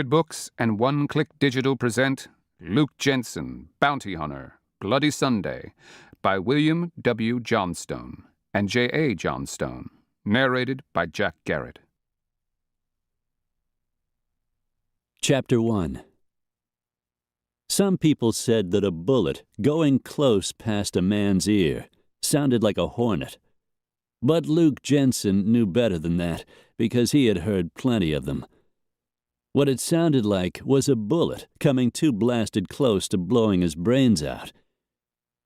Books and One Click Digital present Luke Jensen, Bounty Hunter, Bloody Sunday, by William W. Johnstone and J.A. Johnstone, narrated by Jack Garrett. Chapter 1. Some people said that a bullet going close past a man's ear sounded like a hornet. But Luke Jensen knew better than that, because he had heard plenty of them. What it sounded like was a bullet coming too blasted close to blowing his brains out.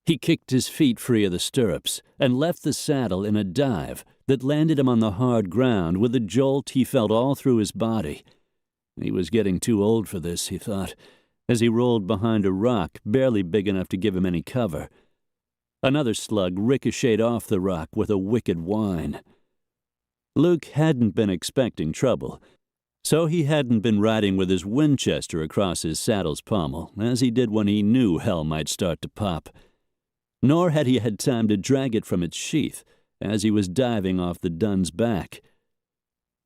He kicked his feet free of the stirrups and left the saddle in a dive that landed him on the hard ground with a jolt he felt all through his body. He was getting too old for this, he thought, as he rolled behind a rock barely big enough to give him any cover. Another slug ricocheted off the rock with a wicked whine. Luke hadn't been expecting trouble, so he hadn't been riding with his Winchester across his saddle's pommel, as he did when he knew hell might start to pop. Nor had he had time to drag it from its sheath, as he was diving off the Dun's back.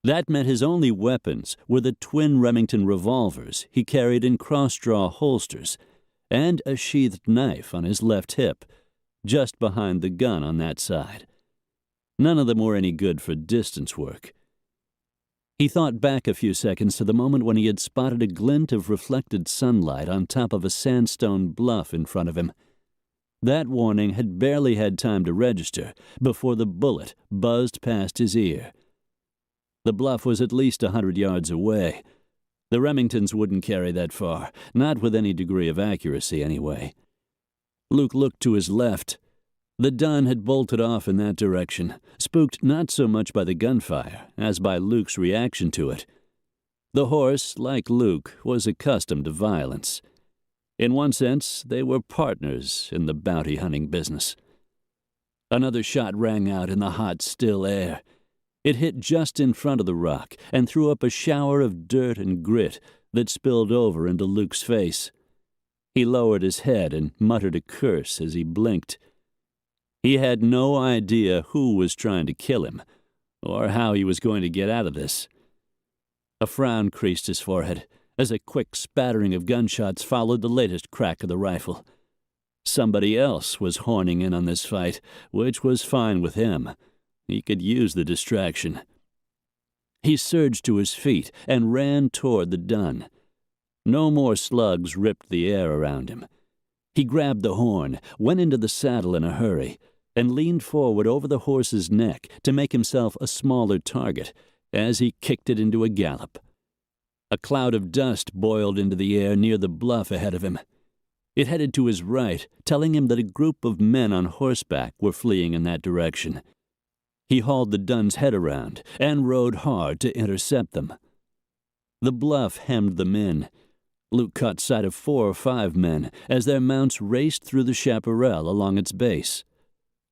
That meant his only weapons were the twin Remington revolvers he carried in cross-draw holsters, and a sheathed knife on his left hip, just behind the gun on that side. None of them were any good for distance work. He thought back a few seconds to the moment when he had spotted a glint of reflected sunlight on top of a sandstone bluff in front of him. That warning had barely had time to register before the bullet buzzed past his ear. The bluff was at least 100 yards away. The Remingtons wouldn't carry that far, not with any degree of accuracy anyway. Luke looked to his left. The Dun had bolted off in that direction, spooked not so much by the gunfire as by Luke's reaction to it. The horse, like Luke, was accustomed to violence. In one sense, they were partners in the bounty hunting business. Another shot rang out in the hot, still air. It hit just in front of the rock and threw up a shower of dirt and grit that spilled over into Luke's face. He lowered his head and muttered a curse as he blinked. He had no idea who was trying to kill him, or how he was going to get out of this. A frown creased his forehead as a quick spattering of gunshots followed the latest crack of the rifle. Somebody else was horning in on this fight, which was fine with him. He could use the distraction. He surged to his feet and ran toward the Dun. No more slugs ripped the air around him. He grabbed the horn, went into the saddle in a hurry, and leaned forward over the horse's neck to make himself a smaller target as he kicked it into a gallop. A cloud of dust boiled into the air near the bluff ahead of him. It headed to his right, telling him that a group of men on horseback were fleeing in that direction. He hauled the Dun's head around and rode hard to intercept them. The bluff hemmed them in. Luke caught sight of 4 or 5 men as their mounts raced through the chaparral along its base.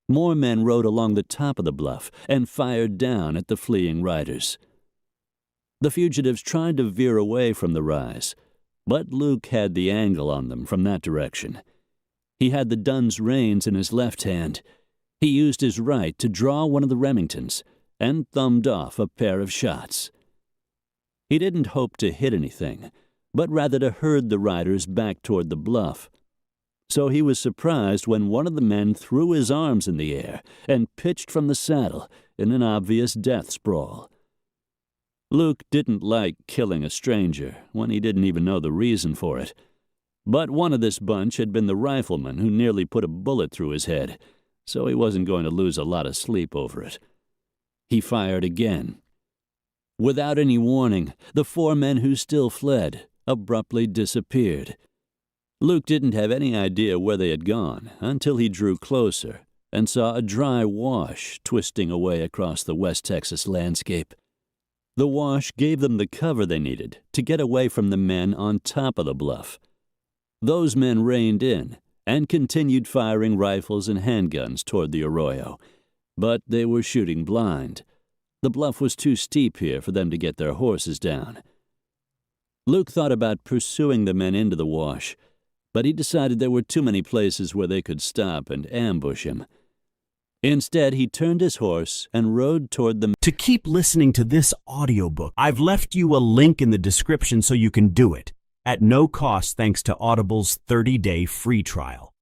More men rode along the top of the bluff and fired down at the fleeing riders. The fugitives tried to veer away from the rise, but Luke had the angle on them from that direction. He had the Dun's reins in his left hand. He used his right to draw one of the Remingtons and thumbed off a pair of shots. He didn't hope to hit anything, but rather to herd the riders back toward the bluff. So he was surprised when one of the men threw his arms in the air and pitched from the saddle in an obvious death sprawl. Luke didn't like killing a stranger when he didn't even know the reason for it. But one of this bunch had been the rifleman who nearly put a bullet through his head, so he wasn't going to lose a lot of sleep over it. He fired again. Without any warning, the 4 men who still fled abruptly disappeared. Luke didn't have any idea where they had gone until he drew closer and saw a dry wash twisting away across the West Texas landscape. The wash gave them the cover they needed to get away from the men on top of the bluff. Those men reined in and continued firing rifles and handguns toward the arroyo, but they were shooting blind. The bluff was too steep here for them to get their horses down. Luke thought about pursuing the men into the wash, but he decided there were too many places where they could stop and ambush him. Instead, he turned his horse and rode toward the... To keep listening to this audiobook, I've left you a link in the description so you can do it, at no cost thanks to Audible's 30-day free trial.